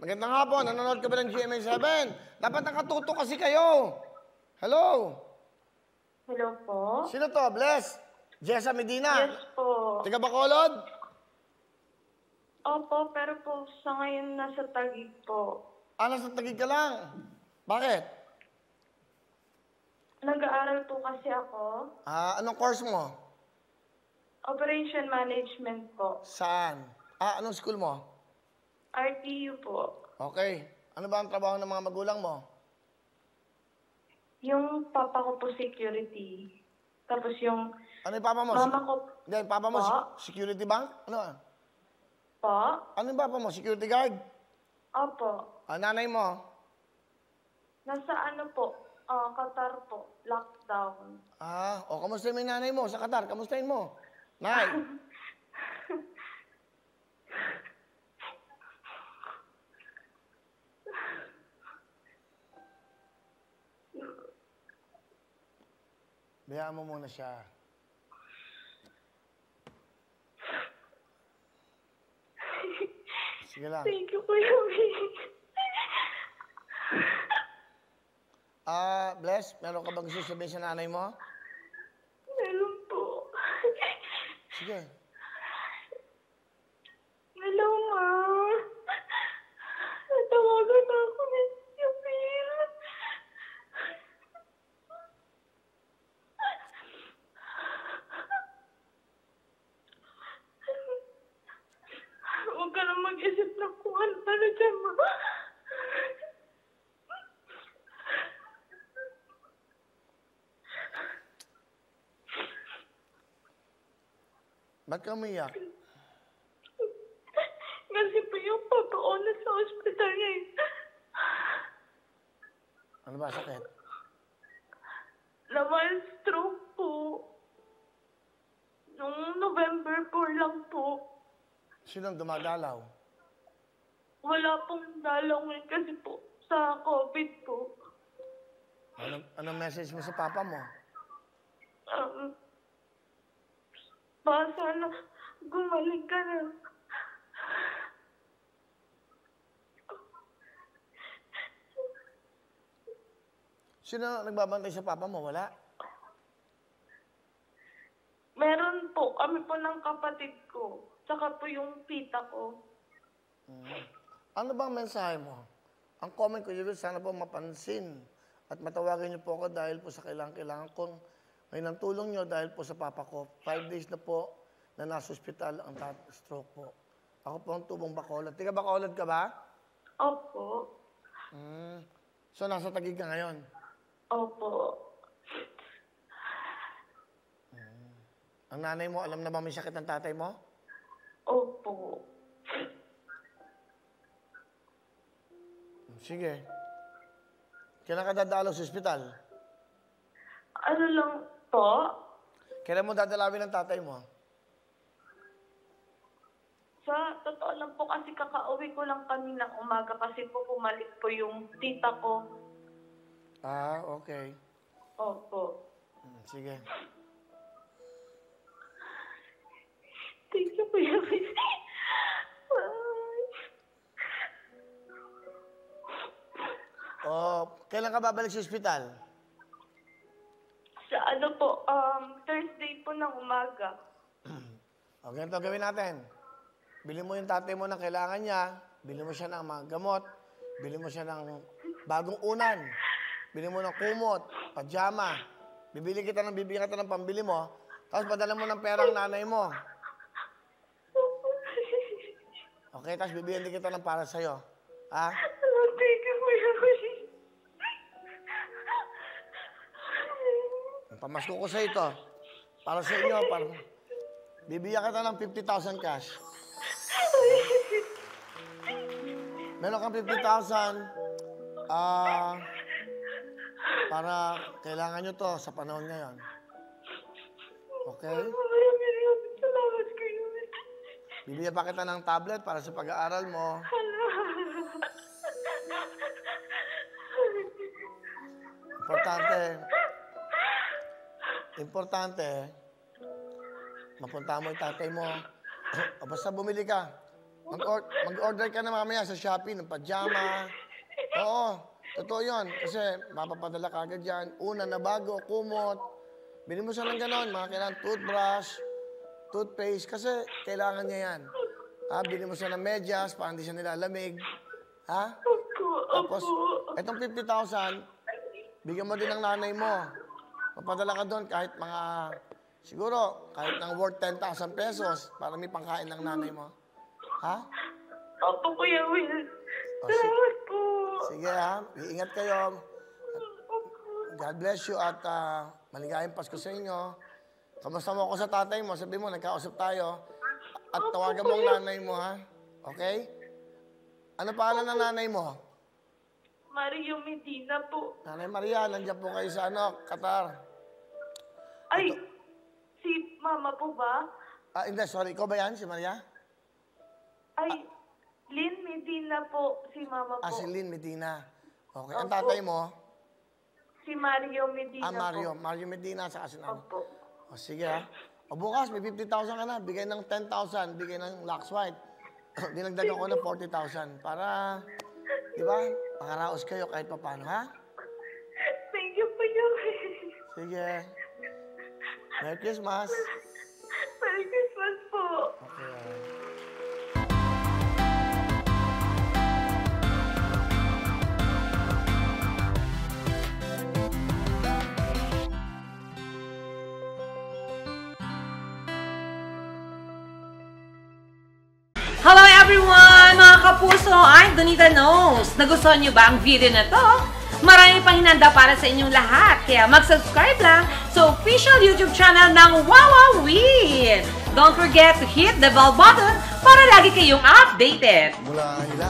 Magandang hapon. Nanonood ka ba ng GMA7? Dapat nakatuto kasi kayo. Hello? Hello po? Sino to? Bless? Jessa Medina? Yes po. Tiga Bacolod? Opo, pero po sa ngayon nasa Taguig po. Nasa Taguig ka lang. Bakit? Nag-aaral po kasi ako. Anong course mo? Operation Management po. Saan? Anong school mo? RTU po. Okay. Ano ba ang trabaho ng mga magulang mo? Yung papa ko po security. Tapos yung Ano yung papa mo? mama ko Hindi, papa mo po. security bank? Ano? Po. Ano yung papa mo? Security guard? Opo. Nanay mo? Nasa ano po? Qatar po. Lockdown. Kamusta yung nanay mo sa Qatar? Kamustahin mo? Nay? Bayaan mo muna siya. Sige lang. Thank you, Kuya Will. Bless, meron ka bang gusto sabihin sa nanay mo? Meron po. Sige. Hello, Ma. Natawagan ako ni Kuya Will. Huwag ka na mag-isip na kung ano dyan, Ma. Ba't ka umiyak? Kasi po yung papa ko nasa hospital ngayon. Ano ba, sakit? Naman stroke po. Noong November 4 lang po. Sinong dumadalaw? Wala pong dalaw ngayon kasi po sa COVID po. Anong message mo sa papa mo? Sana gumaling ka na. Sino nagbabantay sa papa mo? Wala? Meron po, kami po ng kapatid ko. Tsaka po yung tita ko. Ano bang mensahe mo? Ang comment ko yun, sana po mapansin at matawagan niyo po ako dahil po sa kailangan kong ngayon ang tulong niyo dahil po sa papa ko. 5 days na po na nasa ospital ang stroke po. Ako po ang tubong Bacolod. Tiga Bacolod ka ba? Opo. So nasa Taguig ka ngayon? Opo. Ang nanay mo, alam na ba may sakit ng tatay mo? Opo. Sige. Kailan ka dadalaw sa ospital? Ano lang po? Kailan mo dadalawin ang tatay mo? Sa totoo lang po kasi kakauwi ko lang kanina umaga kasi po bumalik po yung tita ko. Okay. Opo. Sige. Thank you, Kuya Will. Kailan ka babalik sa ospital? Sa ano po, Thursday po ng umaga. Ganito gawin natin. Bili mo yung tatay mo ng kailangan niya, bili mo siya ng mga gamot, bili mo siya ng bagong unan, bili mo ng kumot, pajama, bibigyan kita ng pambili mo, tapos padala mo ng pera ang nanay mo. Okay, tapos bibigyan din kita ng para sa'yo. Thank you, Kuya Will. Pamasko ko sa ito. Para sa inyo, bibigyan kita ng 50,000 cash. Meron kang 50,000 para kailangan nyo to sa panahon ngayon. Okay? Maraming salamat, Kuya Will. Bibigyan pa kita ng tablet para sa pag-aaral mo. Importante, mapunta mo yung tatay mo. O basta bumili ka. Mag-order ka na mamaya sa Shopee ng pajama. Oo, totoo yun. Kasi mapapadala ka agad yan. Una na bago, kumot. Bili mo siya ng ganon. Mga kailangan toothbrush, toothpaste. Kasi kailangan niya yan. Bili mo siya ng medyas para hindi siya nilalamig. Ha? Tapos, itong 50,000, bigyan mo din ng nanay mo. Mapadala ka doon kahit mga, siguro, kahit ng worth 10,000 pesos para may pangkain ng nanay mo. Ha? Opo, Kuya Will. Salamat po. Sige ha, iingat kayo. God bless you at maligayang Pasko sa inyo. Kamusta mo ako sa tatay mo? Sabi mo, nagkausap tayo. At tawagan mo ang nanay mo, ha? Okay? Ano pangalan ng nanay mo? Mario Medina po. Nanay Maria, nandiyan po kayo sa Qatar. Ay, si Mama po ba? Hindi, sorry. Ikaw ba yan, si Maria? Ay, Lynn Medina po, si Mama po. Si Lynn Medina. Okay. Ang tatay mo? Si Mario Medina Mario. po. Mario Medina, saka si nanay. Opo. Sige ha. O bukas, may 50,000 ka na. Bigay ng 10,000. Bigay ng Lux White. Dinagdagan ko ng 40,000. Para, di ba, makaraos kayo kahit pa paano, ha? Thank you, Kuya Will. Sige. Merry Christmas. Merry Christmas po. Okay. Hello everyone! Mga kapuso, I'm Donita Knows. Nagustuhan niyo ba ang video na to? Marami pang hinanda para sa inyong lahat. Kaya mag-subscribe lang sa official YouTube channel ng Wowowin. Don't forget to hit the bell button para lagi kayong updated. Mula nila.